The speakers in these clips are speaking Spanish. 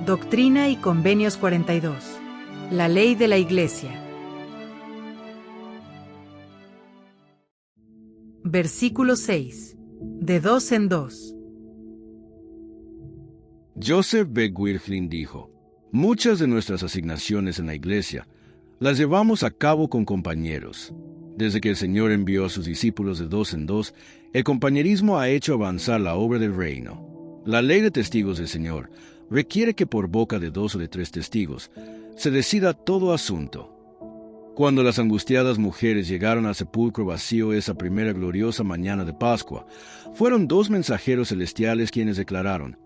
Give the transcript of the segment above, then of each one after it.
Doctrina y Convenios 42. La ley de la Iglesia. Versículo 6. De dos en dos. Joseph B. Wirthlin dijo: muchas de nuestras asignaciones en la Iglesia las llevamos a cabo con compañeros. Desde que el Señor envió a sus discípulos de dos en dos, el compañerismo ha hecho avanzar la obra del reino. La ley de testigos del Señor requiere que por boca de dos o de tres testigos se decida todo asunto. Cuando las angustiadas mujeres llegaron al sepulcro vacío esa primera gloriosa mañana de Pascua, fueron dos mensajeros celestiales quienes declararon: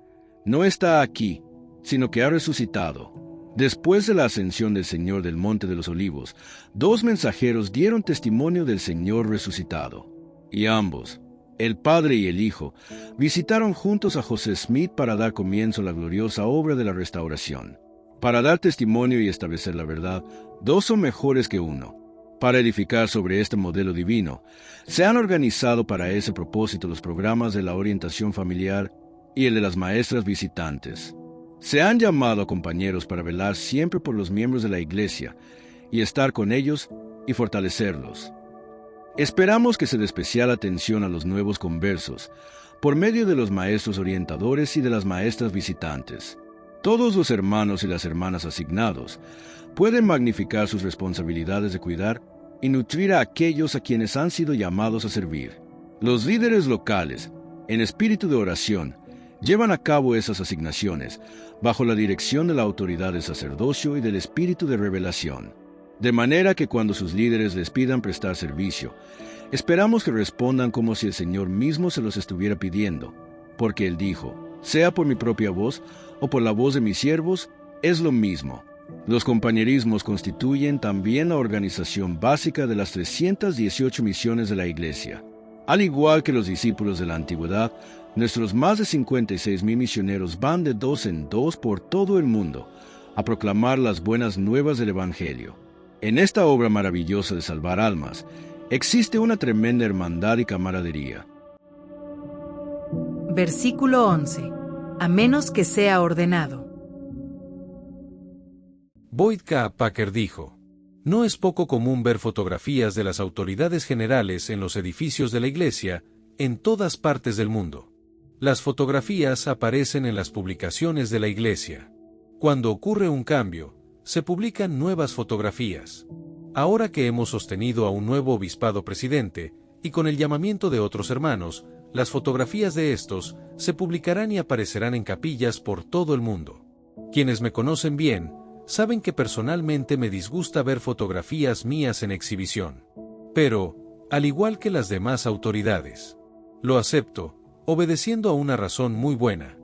no está aquí, sino que ha resucitado. Después de la ascensión del Señor del Monte de los Olivos, dos mensajeros dieron testimonio del Señor resucitado. Y ambos, el Padre y el Hijo, visitaron juntos a José Smith para dar comienzo a la gloriosa obra de la restauración. Para dar testimonio y establecer la verdad, dos son mejores que uno. Para edificar sobre este modelo divino, se han organizado para ese propósito los programas de la orientación familiar y el de las maestras visitantes. Se han llamado a compañeros para velar siempre por los miembros de la Iglesia y estar con ellos y fortalecerlos. Esperamos que se dé especial atención a los nuevos conversos por medio de los maestros orientadores y de las maestras visitantes. Todos los hermanos y las hermanas asignados pueden magnificar sus responsabilidades de cuidar y nutrir a aquellos a quienes han sido llamados a servir. Los líderes locales, en espíritu de oración, llevan a cabo esas asignaciones bajo la dirección de la autoridad del sacerdocio y del espíritu de revelación. De manera que cuando sus líderes les pidan prestar servicio, esperamos que respondan como si el Señor mismo se los estuviera pidiendo, porque Él dijo: sea por mi propia voz o por la voz de mis siervos, es lo mismo. Los compañerismos constituyen también la organización básica de las 318 misiones de la Iglesia. Al igual que los discípulos de la antigüedad, nuestros más de 56,000 misioneros van de dos en dos por todo el mundo a proclamar las buenas nuevas del Evangelio. En esta obra maravillosa de salvar almas, existe una tremenda hermandad y camaradería. Versículo 11. A menos que sea ordenado. Boyd K. Packer dijo: no es poco común ver fotografías de las autoridades generales en los edificios de la Iglesia en todas partes del mundo. Las fotografías aparecen en las publicaciones de la Iglesia. Cuando ocurre un cambio, se publican nuevas fotografías. Ahora que hemos sostenido a un nuevo obispado presidente, y con el llamamiento de otros hermanos, las fotografías de estos se publicarán y aparecerán en capillas por todo el mundo. Quienes me conocen bien, saben que personalmente me disgusta ver fotografías mías en exhibición. Pero, al igual que las demás autoridades, lo acepto, obedeciendo a una razón muy buena.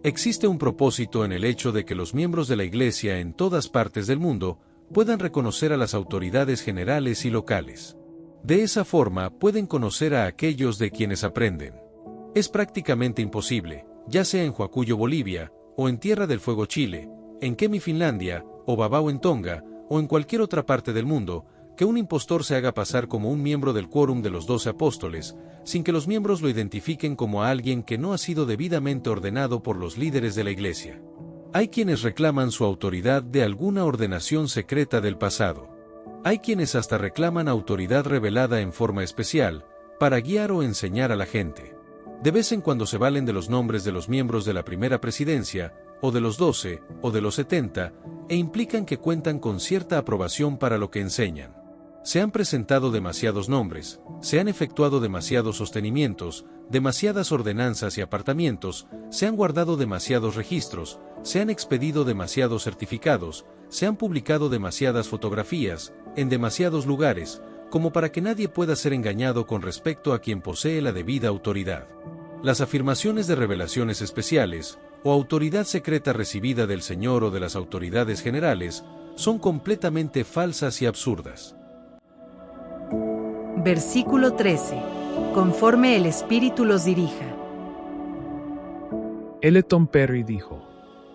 Existe un propósito en el hecho de que los miembros de la Iglesia en todas partes del mundo puedan reconocer a las autoridades generales y locales. De esa forma pueden conocer a aquellos de quienes aprenden. Es prácticamente imposible, ya sea en Huacuyo, Bolivia, o en Tierra del Fuego, Chile, en Kemi, Finlandia, o Babao en Tonga, o en cualquier otra parte del mundo, que un impostor se haga pasar como un miembro del quórum de los 12 apóstoles, sin que los miembros lo identifiquen como a alguien que no ha sido debidamente ordenado por los líderes de la Iglesia. Hay quienes reclaman su autoridad de alguna ordenación secreta del pasado. Hay quienes hasta reclaman autoridad revelada en forma especial, para guiar o enseñar a la gente. De vez en cuando se valen de los nombres de los miembros de la primera presidencia, o de los 12, o de los 70, e implican que cuentan con cierta aprobación para lo que enseñan. Se han presentado demasiados nombres, se han efectuado demasiados sostenimientos, demasiadas ordenanzas y apartamientos, se han guardado demasiados registros, se han expedido demasiados certificados, se han publicado demasiadas fotografías, en demasiados lugares, como para que nadie pueda ser engañado con respecto a quien posee la debida autoridad. Las afirmaciones de revelaciones especiales, o autoridad secreta recibida del Señor o de las autoridades generales, son completamente falsas y absurdas. Versículo 13. Conforme el Espíritu los dirija. L. Tom Perry dijo: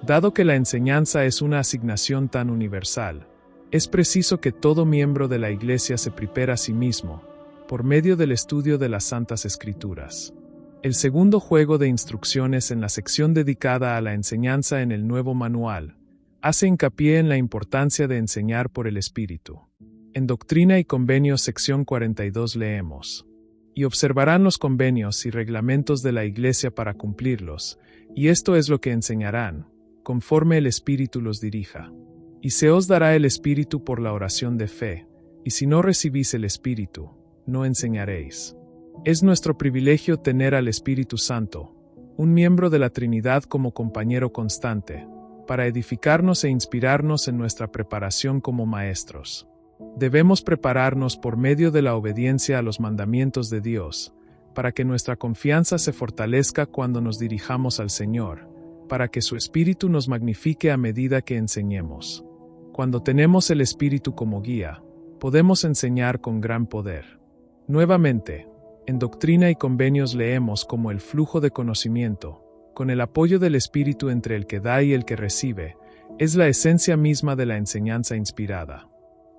dado que la enseñanza es una asignación tan universal, es preciso que todo miembro de la Iglesia se prepare a sí mismo, por medio del estudio de las Santas Escrituras. El segundo juego de instrucciones en la sección dedicada a la enseñanza en el nuevo manual hace hincapié en la importancia de enseñar por el Espíritu. En Doctrina y Convenios sección 42 leemos: y observarán los convenios y reglamentos de la Iglesia para cumplirlos, y esto es lo que enseñarán, conforme el Espíritu los dirija. Y se os dará el Espíritu por la oración de fe, y si no recibís el Espíritu, no enseñaréis. Es nuestro privilegio tener al Espíritu Santo, un miembro de la Trinidad, como compañero constante, para edificarnos e inspirarnos en nuestra preparación como maestros. Debemos prepararnos por medio de la obediencia a los mandamientos de Dios, para que nuestra confianza se fortalezca cuando nos dirijamos al Señor, para que su Espíritu nos magnifique a medida que enseñemos. Cuando tenemos el Espíritu como guía, podemos enseñar con gran poder. Nuevamente, en Doctrina y Convenios leemos como el flujo de conocimiento, con el apoyo del Espíritu entre el que da y el que recibe, es la esencia misma de la enseñanza inspirada.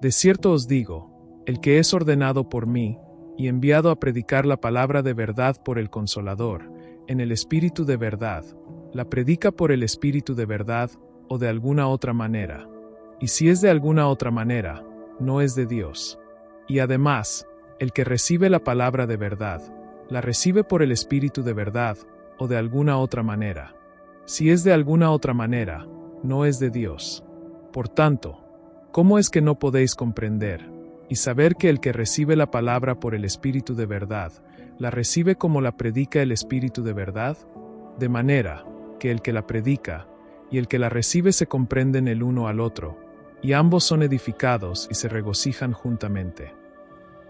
De cierto os digo, el que es ordenado por mí, y enviado a predicar la palabra de verdad por el Consolador, en el Espíritu de verdad, la predica por el Espíritu de verdad, o de alguna otra manera. Y si es de alguna otra manera, no es de Dios. Y además, el que recibe la palabra de verdad, la recibe por el Espíritu de verdad, o de alguna otra manera. Si es de alguna otra manera, no es de Dios. Por tanto, ¿cómo es que no podéis comprender y saber que el que recibe la palabra por el Espíritu de verdad, la recibe como la predica el Espíritu de verdad? De manera que el que la predica y el que la recibe se comprenden el uno al otro, y ambos son edificados y se regocijan juntamente.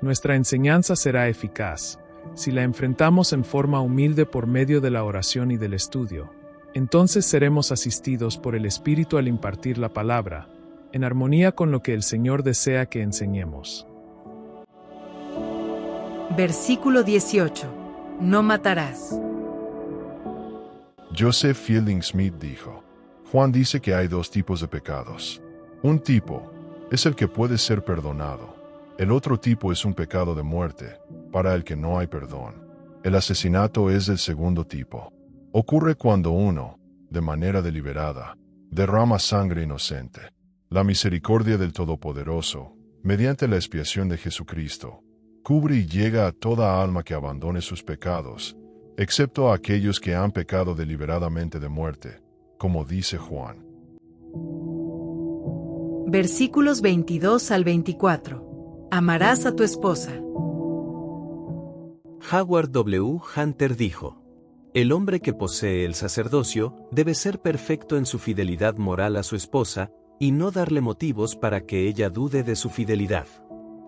Nuestra enseñanza será eficaz si la enfrentamos en forma humilde por medio de la oración y del estudio. Entonces seremos asistidos por el Espíritu al impartir la palabra, en armonía con lo que el Señor desea que enseñemos. Versículo 18. No matarás. Joseph Fielding Smith dijo: Juan dice que hay dos tipos de pecados. Un tipo es el que puede ser perdonado. El otro tipo es un pecado de muerte, para el que no hay perdón. El asesinato es del segundo tipo. Ocurre cuando uno, de manera deliberada, derrama sangre inocente. La misericordia del Todopoderoso, mediante la expiación de Jesucristo, cubre y llega a toda alma que abandone sus pecados, excepto a aquellos que han pecado deliberadamente de muerte, como dice Juan. Versículos 22 al 24. Amarás a tu esposa. Howard W. Hunter dijo: el hombre que posee el sacerdocio debe ser perfecto en su fidelidad moral a su esposa y no darle motivos para que ella dude de su fidelidad.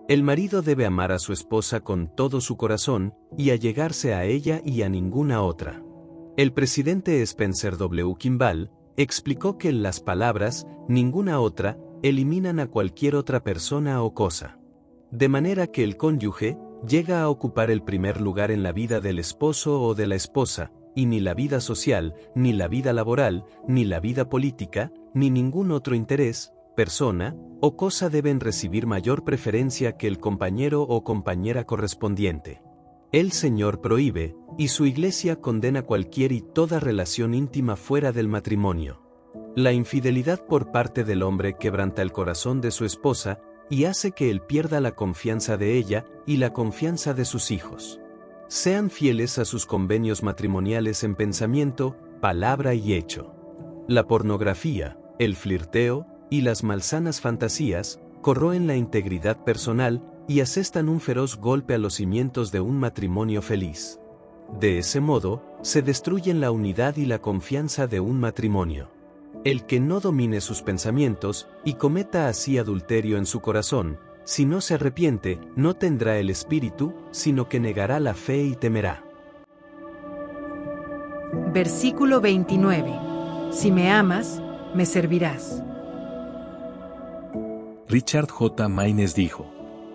El marido debe amar a su esposa con todo su corazón y allegarse a ella y a ninguna otra. El presidente Spencer W. Kimball explicó que las palabras "ninguna otra" eliminan a cualquier otra persona o cosa. De manera que el cónyuge llega a ocupar el primer lugar en la vida del esposo o de la esposa, y ni la vida social, ni la vida laboral, ni la vida política, ni ningún otro interés, persona o cosa deben recibir mayor preferencia que el compañero o compañera correspondiente. El Señor prohíbe, y su Iglesia condena cualquier y toda relación íntima fuera del matrimonio. La infidelidad por parte del hombre quebranta el corazón de su esposa y hace que él pierda la confianza de ella y la confianza de sus hijos. Sean fieles a sus convenios matrimoniales en pensamiento, palabra y hecho. La pornografía, el flirteo y las malsanas fantasías corroen la integridad personal y asestan un feroz golpe a los cimientos de un matrimonio feliz. De ese modo, se destruyen la unidad y la confianza de un matrimonio. El que no domine sus pensamientos y cometa así adulterio en su corazón, si no se arrepiente, no tendrá el Espíritu, sino que negará la fe y temerá. Versículo 29. Si me amas, me servirás. Richard J. Maynes dijo: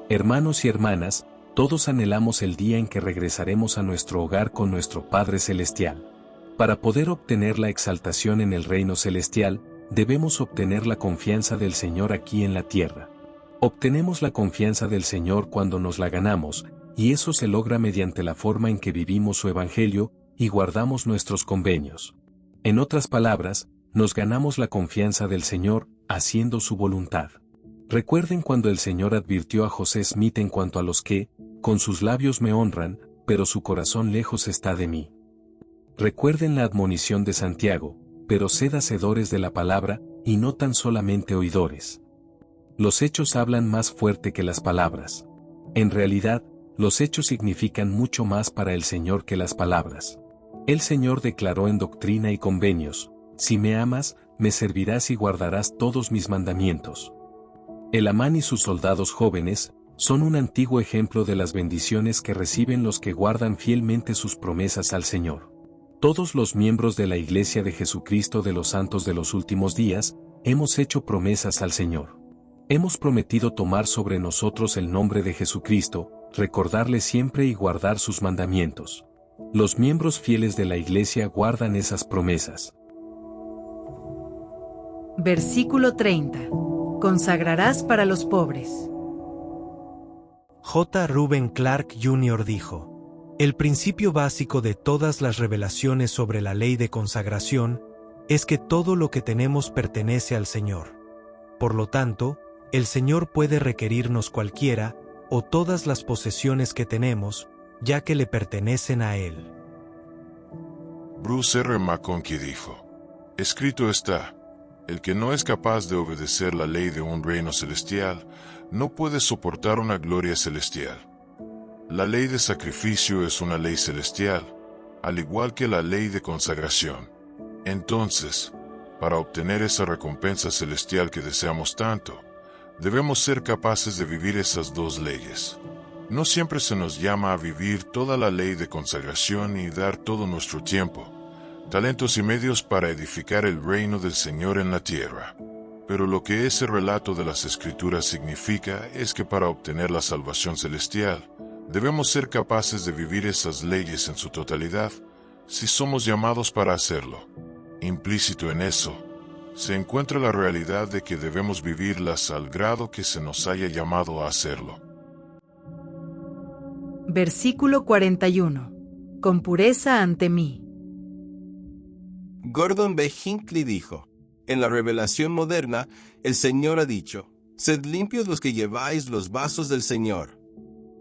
hermanos y hermanas, todos anhelamos el día en que regresaremos a nuestro hogar con nuestro Padre Celestial. Para poder obtener la exaltación en el reino celestial, debemos obtener la confianza del Señor aquí en la tierra. Obtenemos la confianza del Señor cuando nos la ganamos, y eso se logra mediante la forma en que vivimos su evangelio, y guardamos nuestros convenios. En otras palabras, nos ganamos la confianza del Señor, haciendo su voluntad. Recuerden cuando el Señor advirtió a José Smith en cuanto a los que, con sus labios me honran, pero su corazón lejos está de mí. Recuerden la admonición de Santiago, pero sed hacedores de la palabra, y no tan solamente oidores. Los hechos hablan más fuerte que las palabras. En realidad, los hechos significan mucho más para el Señor que las palabras. El Señor declaró en Doctrina y Convenios: si me amas, me servirás y guardarás todos mis mandamientos. El Amán y sus soldados jóvenes son un antiguo ejemplo de las bendiciones que reciben los que guardan fielmente sus promesas al Señor. Todos los miembros de la Iglesia de Jesucristo de los Santos de los Últimos Días hemos hecho promesas al Señor. Hemos prometido tomar sobre nosotros el nombre de Jesucristo, recordarle siempre y guardar sus mandamientos. Los miembros fieles de la Iglesia guardan esas promesas. Versículo 30. Consagrarás para los pobres. J. Reuben Clark Jr. dijo: el principio básico de todas las revelaciones sobre la ley de consagración es que todo lo que tenemos pertenece al Señor. Por lo tanto, el Señor puede requerirnos cualquiera o todas las posesiones que tenemos, ya que le pertenecen a Él. Bruce R. McConkie dijo: escrito está, el que no es capaz de obedecer la ley de un reino celestial, no puede soportar una gloria celestial. La ley de sacrificio es una ley celestial, al igual que la ley de consagración. Entonces, para obtener esa recompensa celestial que deseamos tanto, debemos ser capaces de vivir esas dos leyes. No siempre se nos llama a vivir toda la ley de consagración y dar todo nuestro tiempo, talentos y medios para edificar el reino del Señor en la tierra. Pero lo que ese relato de las Escrituras significa es que para obtener la salvación celestial, debemos ser capaces de vivir esas leyes en su totalidad, si somos llamados para hacerlo. Implícito en eso, se encuentra la realidad de que debemos vivirlas al grado que se nos haya llamado a hacerlo. Versículo 41. Con pureza ante mí. Gordon B. Hinckley dijo: en la revelación moderna, el Señor ha dicho: sed limpios los que lleváis los vasos del Señor.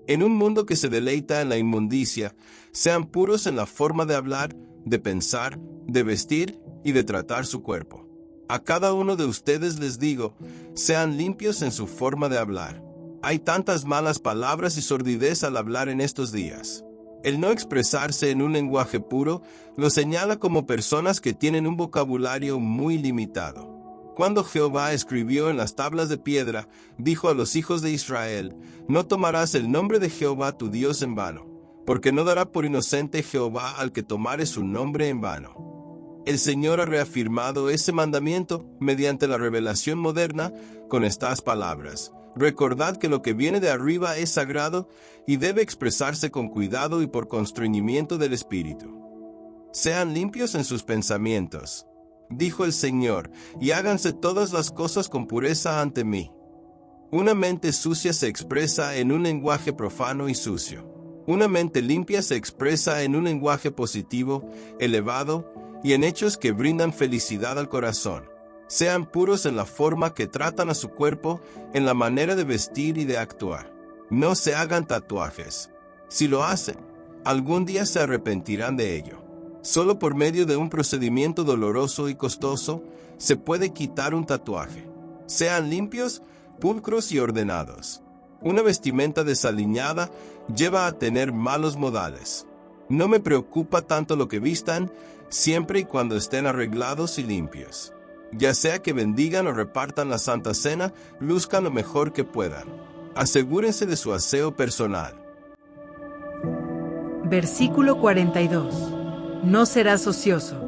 En un mundo que se deleita en la inmundicia, sean puros en la forma de hablar, de pensar, de vestir y de tratar su cuerpo. A cada uno de ustedes les digo, sean limpios en su forma de hablar. Hay tantas malas palabras y sordidez al hablar en estos días. El no expresarse en un lenguaje puro los señala como personas que tienen un vocabulario muy limitado. Cuando Jehová escribió en las tablas de piedra, dijo a los hijos de Israel: no tomarás el nombre de Jehová tu Dios en vano, porque no dará por inocente Jehová al que tomare su nombre en vano. El Señor ha reafirmado ese mandamiento mediante la revelación moderna con estas palabras: recordad que lo que viene de arriba es sagrado y debe expresarse con cuidado y por constreñimiento del Espíritu. Sean limpios en sus pensamientos, dijo el Señor, y háganse todas las cosas con pureza ante mí. Una mente sucia se expresa en un lenguaje profano y sucio. Una mente limpia se expresa en un lenguaje positivo, elevado, y en hechos que brindan felicidad al corazón. Sean puros en la forma que tratan a su cuerpo, en la manera de vestir y de actuar. No se hagan tatuajes. Si lo hacen, algún día se arrepentirán de ello. Solo por medio de un procedimiento doloroso y costoso se puede quitar un tatuaje. Sean limpios, pulcros y ordenados. Una vestimenta desaliñada lleva a tener malos modales. No me preocupa tanto lo que vistan, siempre y cuando estén arreglados y limpios. Ya sea que bendigan o repartan la Santa Cena, luzcan lo mejor que puedan. Asegúrense de su aseo personal. Versículo 42. No serás ocioso.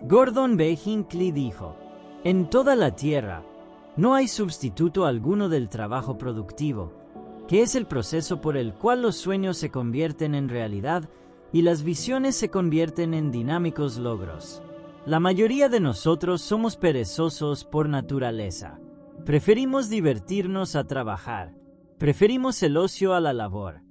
Gordon B. Hinckley dijo: en toda la tierra no hay sustituto alguno del trabajo productivo, que es el proceso por el cual los sueños se convierten en realidad y las visiones se convierten en dinámicos logros. La mayoría de nosotros somos perezosos por naturaleza. Preferimos divertirnos a trabajar. Preferimos el ocio a la labor.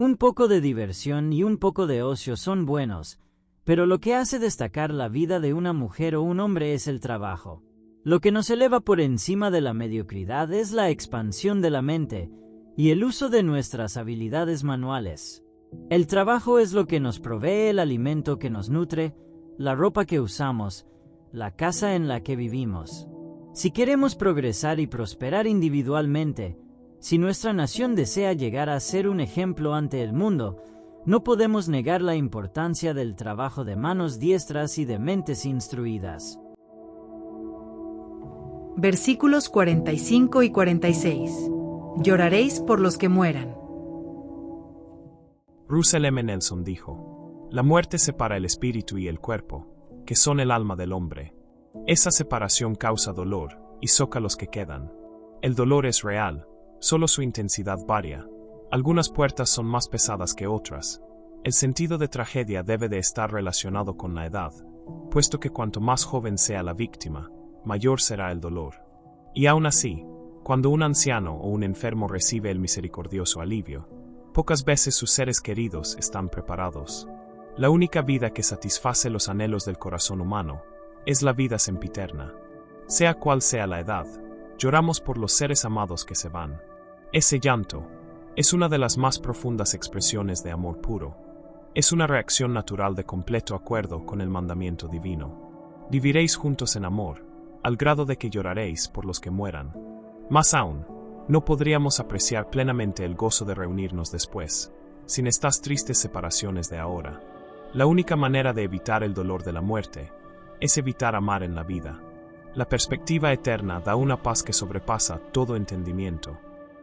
Un poco de diversión y un poco de ocio son buenos, pero lo que hace destacar la vida de una mujer o un hombre es el trabajo. Lo que nos eleva por encima de la mediocridad es la expansión de la mente y el uso de nuestras habilidades manuales. El trabajo es lo que nos provee el alimento que nos nutre, la ropa que usamos, la casa en la que vivimos. Si queremos progresar y prosperar individualmente, si nuestra nación desea llegar a ser un ejemplo ante el mundo, no podemos negar la importancia del trabajo de manos diestras y de mentes instruidas. Versículos 45 y 46. Lloraréis por los que mueran. Russell M. Nelson dijo: la muerte separa el espíritu y el cuerpo, que son el alma del hombre. Esa separación causa dolor y soca a los que quedan. El dolor es real, solo su intensidad varía. Algunas puertas son más pesadas que otras. El sentido de tragedia debe de estar relacionado con la edad, puesto que cuanto más joven sea la víctima, mayor será el dolor. Y aún así, cuando un anciano o un enfermo recibe el misericordioso alivio, pocas veces sus seres queridos están preparados. La única vida que satisface los anhelos del corazón humano es la vida sempiterna. Sea cual sea la edad, lloramos por los seres amados que se van. Ese llanto es una de las más profundas expresiones de amor puro. Es una reacción natural de completo acuerdo con el mandamiento divino. Viviréis juntos en amor, al grado de que lloraréis por los que mueran. Más aún, no podríamos apreciar plenamente el gozo de reunirnos después, sin estas tristes separaciones de ahora. La única manera de evitar el dolor de la muerte es evitar amar en la vida. La perspectiva eterna da una paz que sobrepasa todo entendimiento.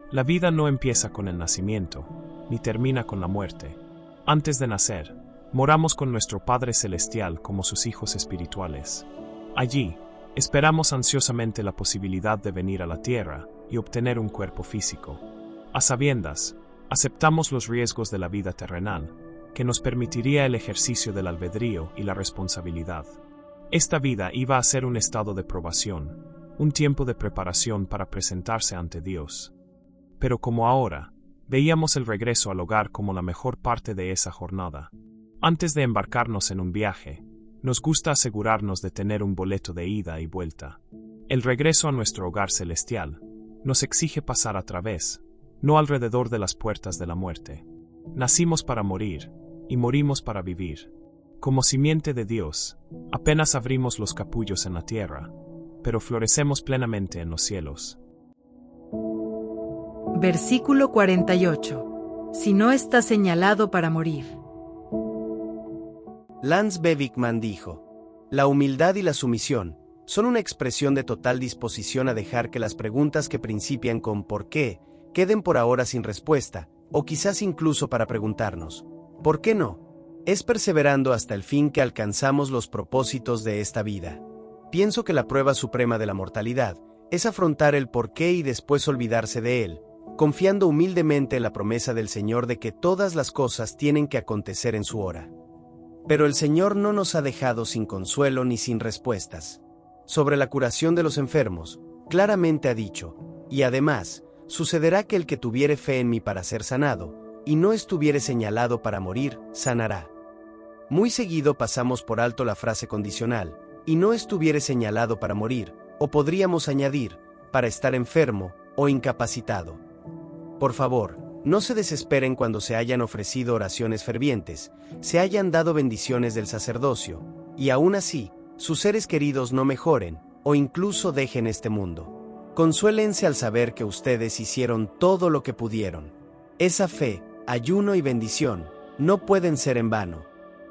La vida no empieza con el nacimiento, ni termina con la muerte. Antes de nacer, moramos con nuestro Padre Celestial como sus hijos espirituales. Allí, esperamos ansiosamente la posibilidad de venir a la tierra y obtener un cuerpo físico. A sabiendas, aceptamos los riesgos de la vida terrenal, que nos permitiría el ejercicio del albedrío y la responsabilidad. Esta vida iba a ser un estado de probación, un tiempo de preparación para presentarse ante Dios. Pero como ahora, veíamos el regreso al hogar como la mejor parte de esa jornada. Antes de embarcarnos en un viaje, nos gusta asegurarnos de tener un boleto de ida y vuelta. El regreso a nuestro hogar celestial nos exige pasar a través, no alrededor de las puertas de la muerte. Nacimos para morir, y morimos para vivir. Como simiente de Dios, apenas abrimos los capullos en la tierra, pero florecemos plenamente en los cielos. Versículo 48. Si no está señalado para morir. Lance Bevigman dijo: la humildad y la sumisión son una expresión de total disposición a dejar que las preguntas que principian con ¿por qué? Queden por ahora sin respuesta, o quizás incluso para preguntarnos ¿por qué no? Es perseverando hasta el fin que alcanzamos los propósitos de esta vida. Pienso que la prueba suprema de la mortalidad es afrontar el por qué y después olvidarse de él, confiando humildemente en la promesa del Señor de que todas las cosas tienen que acontecer en su hora. Pero el Señor no nos ha dejado sin consuelo ni sin respuestas. Sobre la curación de los enfermos, claramente ha dicho: y además, sucederá que el que tuviere fe en mí para ser sanado, y no estuviere señalado para morir, sanará. Muy seguido pasamos por alto la frase condicional, y no estuviere señalado para morir, o podríamos añadir, para estar enfermo o incapacitado. Por favor, no se desesperen cuando se hayan ofrecido oraciones fervientes, se hayan dado bendiciones del sacerdocio, y aún así, sus seres queridos no mejoren, o incluso dejen este mundo. Consuélense al saber que ustedes hicieron todo lo que pudieron. Esa fe, ayuno y bendición no pueden ser en vano.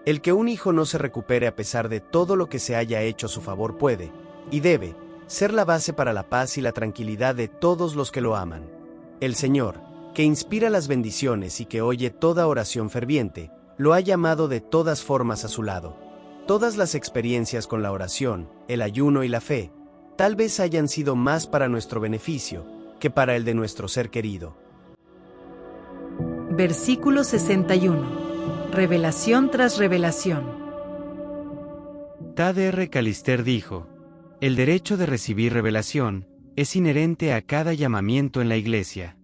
El que un hijo no se recupere a pesar de todo lo que se haya hecho a su favor puede, y debe, ser la base para la paz y la tranquilidad de todos los que lo aman. El Señor, que inspira las bendiciones y que oye toda oración ferviente, lo ha llamado de todas formas a su lado. Todas las experiencias con la oración, el ayuno y la fe, tal vez hayan sido más para nuestro beneficio que para el de nuestro ser querido. Versículo 61. Revelación tras revelación. Tad R. Callister dijo: el derecho de recibir revelación es inherente a cada llamamiento en la Iglesia.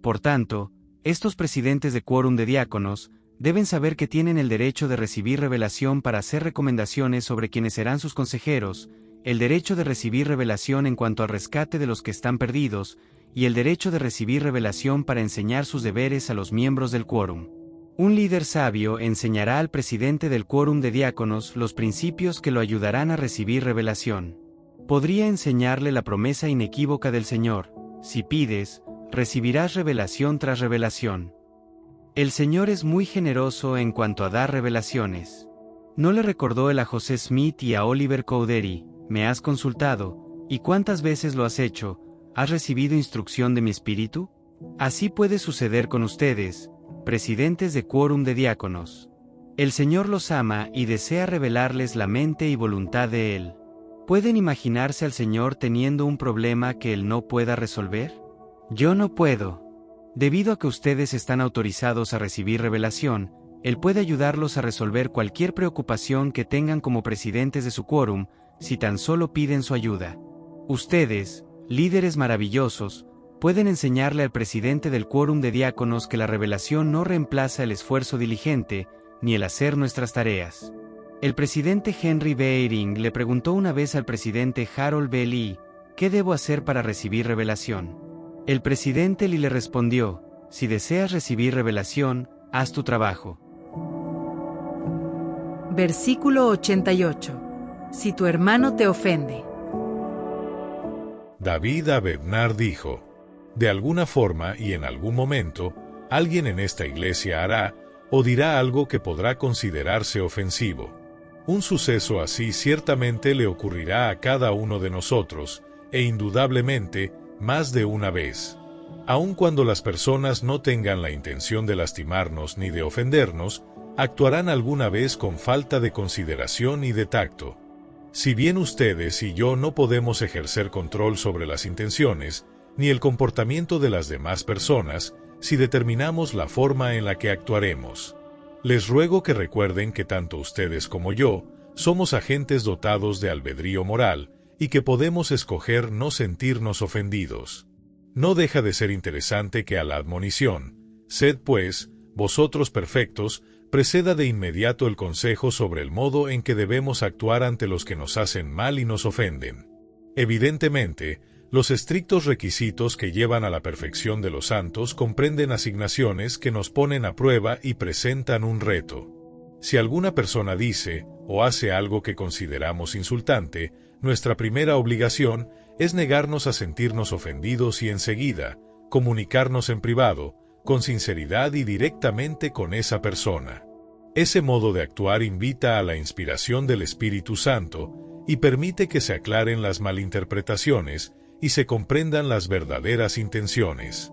Por tanto, estos presidentes de quórum de diáconos deben saber que tienen el derecho de recibir revelación para hacer recomendaciones sobre quienes serán sus consejeros, el derecho de recibir revelación en cuanto al rescate de los que están perdidos, y el derecho de recibir revelación para enseñar sus deberes a los miembros del quórum. Un líder sabio enseñará al presidente del quórum de diáconos los principios que lo ayudarán a recibir revelación. Podría enseñarle la promesa inequívoca del Señor: si pides, recibirás revelación tras revelación. El Señor es muy generoso en cuanto a dar revelaciones. ¿No le recordó él a José Smith y a Oliver Cowdery: me has consultado, y cuántas veces lo has hecho, has recibido instrucción de mi espíritu? Así puede suceder con ustedes, presidentes de quórum de diáconos. El Señor los ama y desea revelarles la mente y voluntad de Él. ¿Pueden imaginarse al Señor teniendo un problema que Él no pueda resolver? Yo no puedo. Debido a que ustedes están autorizados a recibir revelación, Él puede ayudarlos a resolver cualquier preocupación que tengan como presidentes de su quórum, si tan solo piden su ayuda. Ustedes, líderes maravillosos, pueden enseñarle al presidente del quórum de diáconos que la revelación no reemplaza el esfuerzo diligente, ni el hacer nuestras tareas. El presidente Henry B. Eyring le preguntó una vez al presidente Harold B. Lee: ¿qué debo hacer para recibir revelación? El presidente Lee le respondió: si deseas recibir revelación, haz tu trabajo. Versículo 88. Si tu hermano te ofende. David a Bernard dijo: de alguna forma y en algún momento, alguien en esta iglesia hará o dirá algo que podrá considerarse ofensivo. Un suceso así ciertamente le ocurrirá a cada uno de nosotros, e indudablemente, más de una vez. Aun cuando las personas no tengan la intención de lastimarnos ni de ofendernos, actuarán alguna vez con falta de consideración y de tacto. Si bien ustedes y yo no podemos ejercer control sobre las intenciones, ni el comportamiento de las demás personas, si determinamos la forma en la que actuaremos. Les ruego que recuerden que tanto ustedes como yo somos agentes dotados de albedrío moral y que podemos escoger no sentirnos ofendidos. No deja de ser interesante que a la admonición, sed pues, vosotros perfectos, preceda de inmediato el consejo sobre el modo en que debemos actuar ante los que nos hacen mal y nos ofenden. Evidentemente, los estrictos requisitos que llevan a la perfección de los santos comprenden asignaciones que nos ponen a prueba y presentan un reto. Si alguna persona dice o hace algo que consideramos insultante, nuestra primera obligación es negarnos a sentirnos ofendidos y enseguida comunicarnos en privado, con sinceridad y directamente con esa persona. Ese modo de actuar invita a la inspiración del Espíritu Santo y permite que se aclaren las malinterpretaciones y se comprendan las verdaderas intenciones.